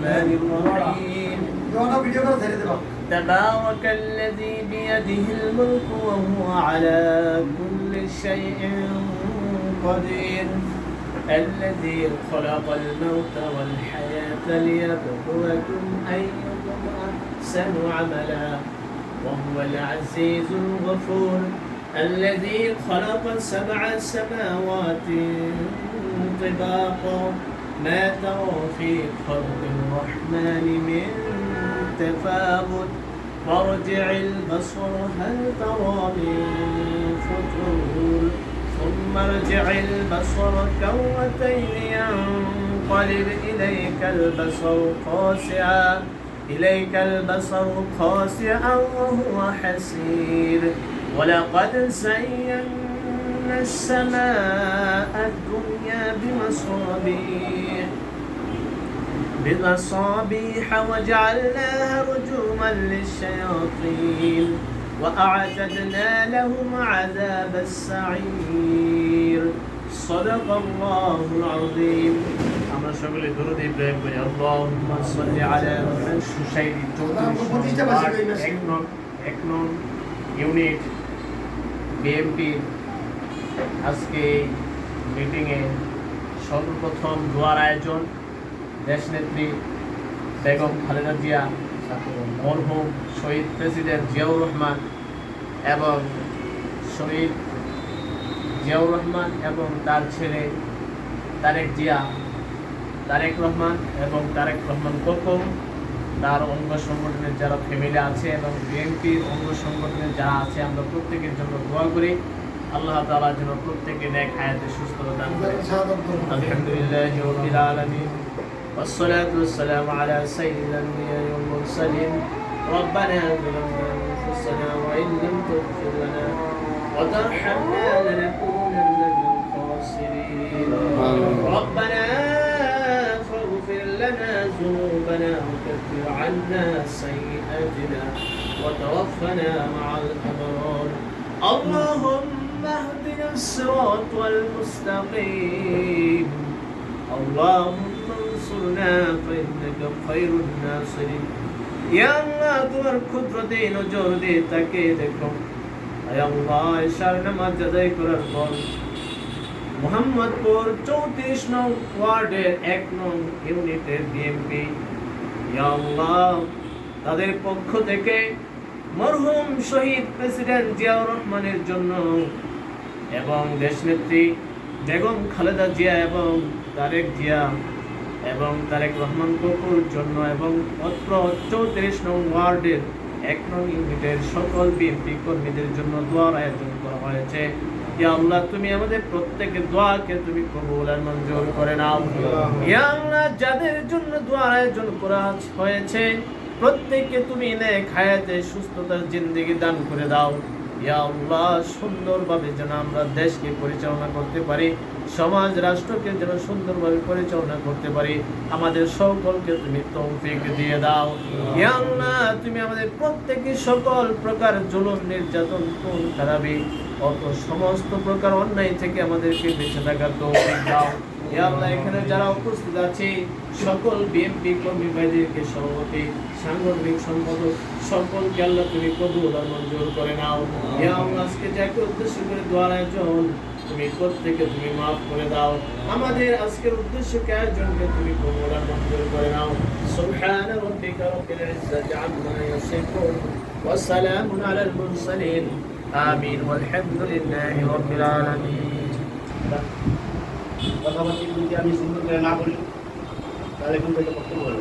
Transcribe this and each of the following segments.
الرحمن الرحيم تبارك الذي بيده الملك وهو على كل شيء قدير الذي خلق الموت والحياة ليبلوكم أيكم أحسن عملا وهو العزيز الغفور الذي خلق 7 سماوات طباقا ما ترى في خلق الرحمن من تفاوت فارجع البصر هل ترى من فطور ثم ارجع البصر كرتين ينقلب إليك البصر خاسعا وهو حسير ولقد زينا السماء الدنيا بمصابيح وجعلناها رجوما للشياطين وأعتدنا لهم عذاب السعير صدق الله العظيم আমরা সকলে দরুদ ইব্রাহিম করি আল্লাহুম্মা সাল্লি আলা মুহাম্মাদ এক নং ইউনিট বিএমপি আজকে মিটিংয়ে সর্বপ্রথম দোয়ার আয়োজন দেশনেত্রী বেগম খালেদা জিয়া, মরহুম শহীদ প্রেসিডেন্ট জিয়াউর রহমান এবং তার ছেলে তারেক রহমান এবং তারেক রহমান কোকো, তার অঙ্গ সংগঠনের যারা ফ্যামিলি আছে এবং বিএনপির অঙ্গ সংগঠনের যারা আছে, আমরা প্রত্যেকের জন্য দোয়া করি আল্লাহ তাআলা যেন প্রত্যেকে নেক হায়াতে সুস্থতা দান করেন। আলহামদুলিল্লাহি রাব্বিল আলামিন والصلاة والسلام على سيد الأنبياء والمرسلين ربنا ظلمنا أنفسنا وإن لم تغفر لنا وترحمنا لنكونن من الخاسرين ربنا فاغفر لنا ذنوبنا وكفر عنا سيئاتنا وتوفنا مع الأبرار اللهم اهدنا الصراط المستقيم اللهم انصرنا فإنك خير الناصرين يا الله তোমার কুদরতে নজর দিয়ে তাকে দেখো আয় আল্লাহ ইশার নামাজ আদায় করার পর মোহাম্মদপুর 34 নং ওয়ার্ডের 1 নং ইউনিটের বিএমপি ইয়া আল্লাহ তাদের পক্ষ থেকে মরহুম শহীদ প্রেসিডেন্ট জিয়াউর রহমানের জন্য এবং দেশনেত্রী বেগম খালেদা জিয়া এবং তারেক রহমান কোকুর জন্য এবং অত্র 34 নং ওয়ার্ডের 1 নং ইউনিটের সকল বিএনপি কর্মীদের জন্য দোয়ার আয়োজন করা হয়েছে। ইয়া আল্লাহ তুমি আমাদের প্রত্যেকের দোয়াকে তুমি কবুল আর মঞ্জুর করে নাও। ইয়া আল্লাহ যাদের জন্য দোয়ার আয়োজন করা হয়েছে প্রত্যেককে তুমি নেক হায়াতে সুস্থতার জিন্দেগি দান করে দাও। ইয়া আল্লাহ সুন্দরভাবে যেন আমরা দেশকে পরিচালনা করতে পারি, সমাজ রাষ্ট্রকে যেন সুন্দরভাবে পরিচালনা করতে পারি, আমাদের সকলকে তুমি তৌফিক দিয়ে দাও। ইয়া আল্লাহ তুমি আমাদের প্রত্যেককে সকল প্রকার জুলুম নির্যাতন খুন খারাপি অত সমস্ত প্রকার অন্যায় থেকে আমাদেরকে বেঁচে থাকার তৌফিক দাও। ইয়া আল্লাহ এখানে যারা উপস্থিত আছে সকল বিএনপি কর্মী ভাইদেরকে সভাপতি সাংগঠনিক সম্পাদক সকলকে আল্লাহ তুমি কবুল আর মঞ্জুর করে নাও। ইয়া আল্লাহ আজকে যাকে উদ্দেশ্য করে দোয়ার আয়োজন তুমি প্রত্যেককে তুমি মাফ করে দাও, আমাদের আজকের উদ্দেশ্যকে আয়োজনকে তুমি কবুল আর মঞ্জুর করে নাও। সুবহান রাব্বিকা রাব্বিল ইজ্জাতি আম্মা ইয়াসিফুন ওয়া সালামুন আলাল মুরসালিন আমিন ওয়ালহামদুলিল্লাহি রাব্বিল আলামিন। কথাবার্তা যদি আমি সুন্দর করে না বলি তাহলে কিন্তু এটা বক্তব্য হলো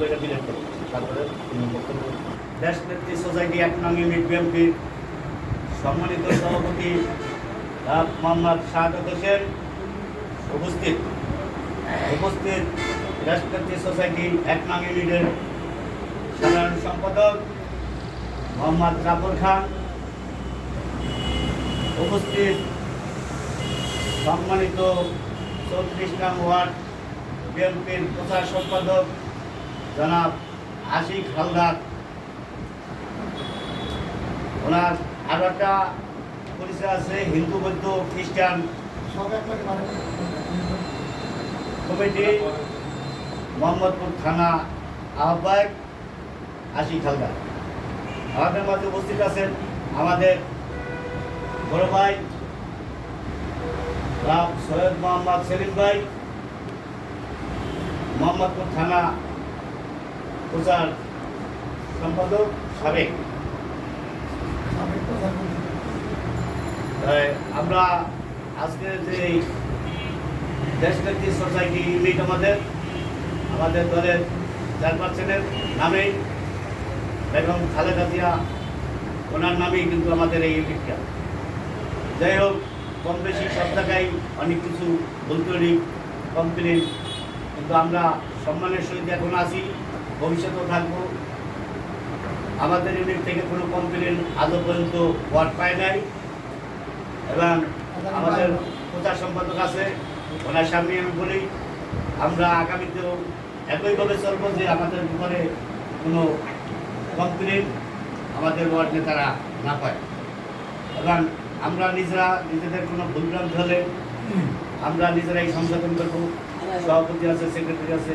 এটা বিলেট করো তারপরে বক্তব্য। দেশনেত্রী সোসাইটি 1 নং ইউনিট বিএনপির সম্মানিত সভাপতি মোহাম্মদ শাহাদাত হোসেন উপস্থিত দেশনেত্রী সোসাইটি 1 নং ইউনিটের সাধারণ সম্পাদক মোহাম্মদ জাফর খান উপস্থিত, সম্মানিত 34 নং ওয়ার্ড বিএনপির প্রচার সম্পাদক জনাব আশিক হালদার, ওনার আরো একটা পরিচয় আছে হিন্দু বৌদ্ধ খ্রিস্টান কমিটি মোহাম্মদপুর থানা আহ্বায়ক আশিক হালদার। আমাদের মাঝে উপস্থিত আছেন আমাদের বড় ভাই সৈয়দ মোহাম্মদ সেলিম ভাই, মোহাম্মদপুর থানা প্রচার সম্পাদক সাবেক। আমরা আজকে যে দেশনেত্রী সোসাইটি ইউনিট আমাদের দলের চেয়ারপারসনের নামেই বেগম খালেদা জিয়া ওনার নামেই কিন্তু আমাদের এই ইউনিটটা। যাই হোক, কম বেশি সব জায়গায় অনেক কিছু ভুলত্রুটি কমপ্লেন, কিন্তু আমরা সম্মানের সহিত এখন আছি, ভবিষ্যতেও থাকবো। আমাদের ইউনিট থেকে কোনো কমপ্লেন আজও পর্যন্ত ওয়ার্ড পায় নাই, এবং আমাদের প্রচার সম্পাদক আছে, ওনার সামনে আমি বলি আমরা আগামীতেও একইভাবে চলবো যে আমাদের উপরে কোনো কমপ্লেন আমাদের ওয়ার্ড নেতারা না পায়, এবং আমরা নিজেদের কোনো ভুলভ্রান্তি হলে আমরা নিজেরাই সংশোধন করবো। সভাপতি আছে, সেক্রেটারি আছে।